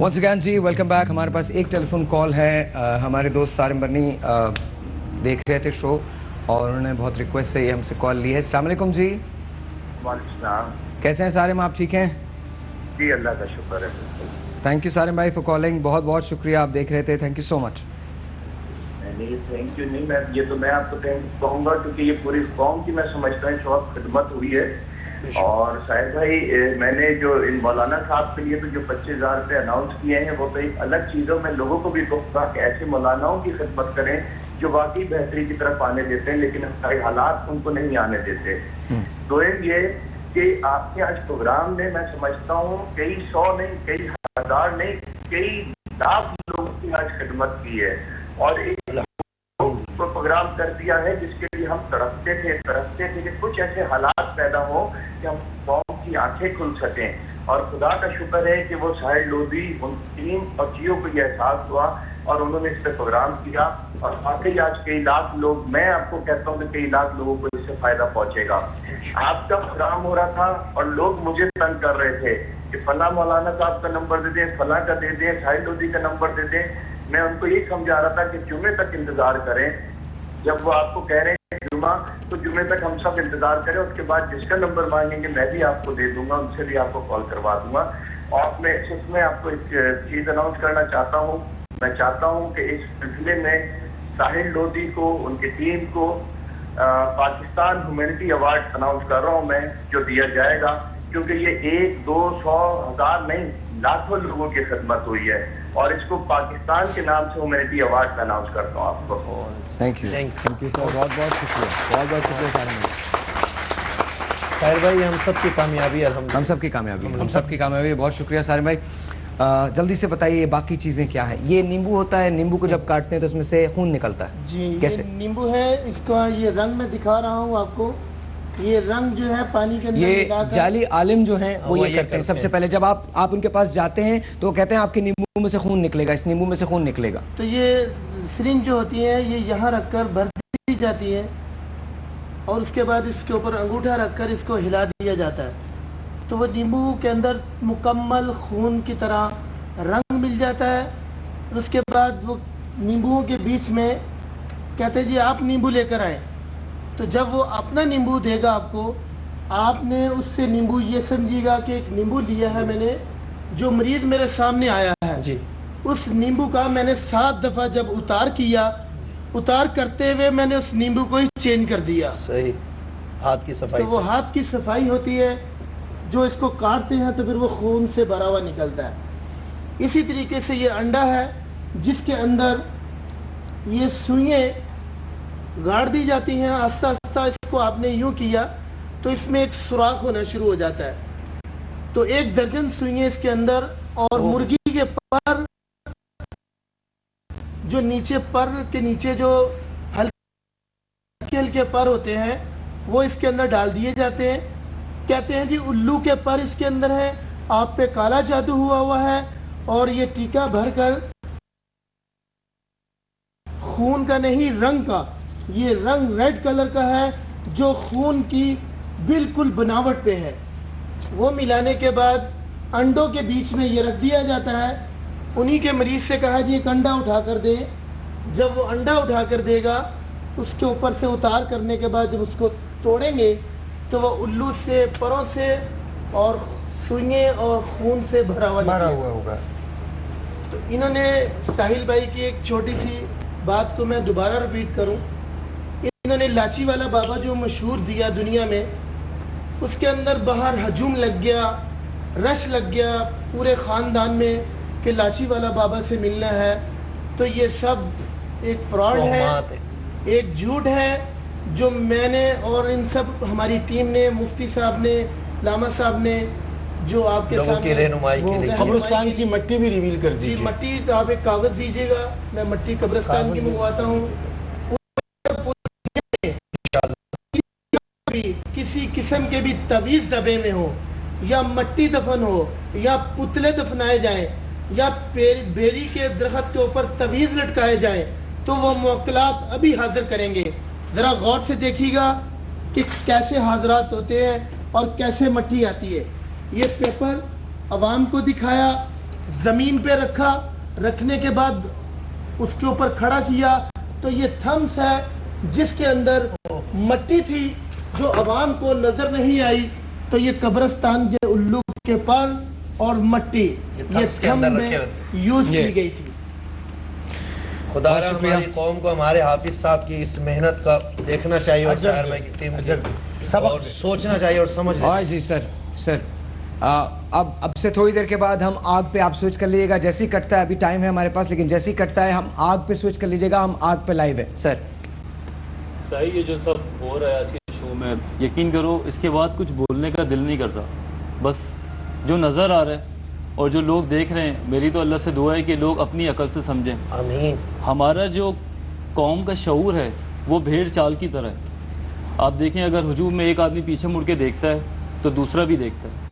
once again जी welcome back. हमारे पास एक telephone call है. हमारे दोस्त सारिम बर्नी देख रहे थे शो और उन्होंने बहुत रिक्वेस्ट से ये हमसे कॉल ली है. अस्सलाम वालेकुम जी. वालेकुम. कैसे हैं सारिम, आप ठीक हैं? जी अल्लाह का शुक्र है. थैंक यू सारिम भाई फॉर कॉलिंग. बहुत बहुत शुक्रिया, आप देख रहे थे. Thank you so much. नहीं थैंक यू नहीं, मैं आपको थैंक कहूँगा क्योंकि ये पूरी कौम की मैं समझता हूँ शौक खिदमत हुई है. और शायद भाई मैंने जो इन मौलाना साहब के लिए तो जो 25,000 रुपये अनाउंस किए हैं वो तो एक अलग चीज़ों में लोगों को भी कहूँगा कि ऐसे मौलानाओं की खिदमत करें जो वाकई बेहतरी की तरफ आने देते हैं लेकिन हमारे हालात उनको नहीं आने देते. तो ये कि आपके आज प्रोग्राम ने मैं समझता हूँ कई सौ नहीं, कई हजार नहीं, कई लाख लोगों की आज खिदमत की है और एक प्रोग्राम कर दिया है जिसके लिए हम तड़पते थे कि कुछ ऐसे हालात पैदा हो कि हम कौम की आंखें खुल सकें. और खुदा का शुक्र है कि वो साहिल लोधी, उन टीम और जियो को ये एहसास हुआ और उन्होंने इस पर प्रोग्राम किया और वाकई आज कई लाख लोग, मैं आपको कहता हूँ कि कई लाख लोगों को इससे फायदा पहुंचेगा. आपका प्रोग्राम हो रहा था और लोग मुझे तंग कर रहे थे कि फला मौलाना साहब का नंबर दे दें, फला का दे दें, साहिल लोधी का नंबर दे दें. मैं उनको यही समझा रहा था कि जुमे तक इंतजार करें. जब वो आपको कह रहे हैं जुमा तो जुमे तक हम सब इंतजार करें. उसके बाद जिसका नंबर मांगेंगे मैं भी आपको दे दूंगा, उनसे भी आपको कॉल करवा दूंगा. और मैं इसमें आपको एक चीज़ अनाउंस करना चाहता हूँ. मैं चाहता हूँ कि इस सिलसिले में साहिल लोधी को, उनकी टीम को पाकिस्तान ह्यूमैनिटी अवार्ड अनाउंस कर रहा हूँ मैं, जो दिया जाएगा क्योंकि ये 1, 2, 100, 1000 नहीं, लाखों लोगों की खिदमत हुई है और इसको पाकिस्तान के नाम से ह्यूमैनिटी अवार्ड अनाउंस करता हूँ आपको. थैंक यू सर, बहुत बहुत शुक्रिया साहिर भाई. हम सब की कामयाबी है, हम सब की कामयाबी. बहुत शुक्रिया सारिम भाई. जल्दी से बताइए बाकी चीज़ें क्या है. ये नींबू होता है, नींबू को जब काटते हैं तो उसमें से खून निकलता है जी. कैसे? नींबू है, इसका ये रंग मैं दिखा रहा हूँ आपको. ये रंग जो है पानी के अंदर ये जाली आलिम जो हैं वो ये करते हैं. सबसे पहले जब आप उनके पास जाते हैं तो वो कहते हैं आपके नींबू में से खून निकलेगा, इस नींबू में से खून निकलेगा. तो ये सिरिंज जो होती है ये यहाँ रखकर भर दी जाती है और उसके बाद इसके ऊपर अंगूठा रखकर इसको हिला दिया जाता है. तो वो नींबू के अंदर मुकम्मल खून की तरह रंग मिल जाता है. और उसके बाद वो नींबुओं के बीच में कहते हैं जी आप नींबू लेकर आए. तो जब वो अपना नींबू देगा आपको, आपने उससे नींबू ये समझिएगा कि एक नींबू लिया है मैंने, जो मरीज मेरे सामने आया है जी, उस नींबू का मैंने 7 दफ़ा जब उतार करते हुए मैंने उस नींबू को ही चेंज कर दिया. सही. हाथ की सफाई. तो वो हाथ की सफाई होती है. जो इसको काटते हैं तो फिर वो खून से भरा हुआ निकलता है. इसी तरीके से ये अंडा है जिसके अंदर ये सुइयाँ गाड़ दी जाती हैं. आस्ता आस्ता इसको आपने यूं किया तो इसमें एक सुराख होना शुरू हो जाता है. तो 1 दर्जन सुइयाँ इसके अंदर. और मुर्गी के पर जो नीचे पर के नीचे जो हल्के हल्के पर होते हैं वो इसके अंदर डाल दिए जाते हैं. कहते हैं जी उल्लू के पर इसके अंदर है, आप पे काला जादू हुआ है. और ये टीका भरकर खून का नहीं रंग का, ये रंग रेड कलर का है जो खून की बिल्कुल बनावट पे है. वो मिलाने के बाद अंडों के बीच में ये रख दिया जाता है. उन्हीं के मरीज से कहा जी एक अंडा उठा कर दे. जब वो अंडा उठा कर देगा उसके ऊपर से उतार करने के बाद जब उसको तोड़ेंगे तो वो उल्लू से, परों से और सुइयाँ और खून से भरा हुआ होगा. तो इन्होंने साहिल भाई की एक छोटी सी बात को मैं दोबारा रिपीट करूं. इन्होंने लाची वाला बाबा जो मशहूर दिया दुनिया में, उसके अंदर बाहर हजूम लग गया, रश लग गया पूरे ख़ानदान में कि लाची वाला बाबा से मिलना है. तो ये सब एक फ्रॉड है, एक झूठ है जो मैंने और इन सब हमारी टीम ने, मुफ्ती साहब ने, लामा साहब ने जो आपके सामने रहनुमाई के लिए कब्रिस्तान की मट्टी भी रिवील कर दी. मट्टी तो आप एक कागज दीजिएगा, मैं मट्टी कब्रिस्तान की मंगवाता हूँ. किसी किस्म के भी तवीज़ दबे में हो या मट्टी दफन हो या पुतले दफनाए जाएं या बेरी के दरख्त के ऊपर तवीज़ लटकाए जाएं तो वो मुवक्किलात अभी हाजिर करेंगे. ज़रा गौर से देखिएगा कि कैसे हाजरात होते हैं और कैसे मट्टी आती है. ये पेपर अवाम को दिखाया, जमीन पे रखा, रखने के बाद उसके ऊपर खड़ा किया तो ये थम्स है जिसके अंदर मट्टी थी जो अवाम को नजर नहीं आई, तो ये कब्रिस्तान के उल्लू के पर और मट्टी ये थम्स के थम अंदर में रखे यूज ये। की गई थी। खुदा बहुत शुक्रिया। हमारी कौम को हमारे हाफिज साहब की इस मेहनत का देखना चाहिए और अजर साहिर भाई की टीम अजर की सबक और सोचना चाहिए और समझना और जी सर अब से थोड़ी देर के बाद हम आग पे आप स्विच कर लीजिएगा, जैसे ही कटता है, अभी टाइम है हमारे पास, लेकिन जैसे ही कटता है हम आग पे स्विच कर लीजिएगा, हम आग पे लाइव है सर। सही, ये जो सब हो रहा है आज के शो में, यकीन करो इसके बाद कुछ बोलने का दिल नहीं करता। बस जो नज़र आ रहा है और जो लोग देख रहे हैं, मेरी तो अल्लाह से दुआ है कि लोग अपनी अकल से समझें। आमीन। हमारा जो कौम का शऊर है वो भेड़ चाल की तरह है। आप देखें, अगर हुजूम में एक आदमी पीछे मुड़ के देखता है तो दूसरा भी देखता है।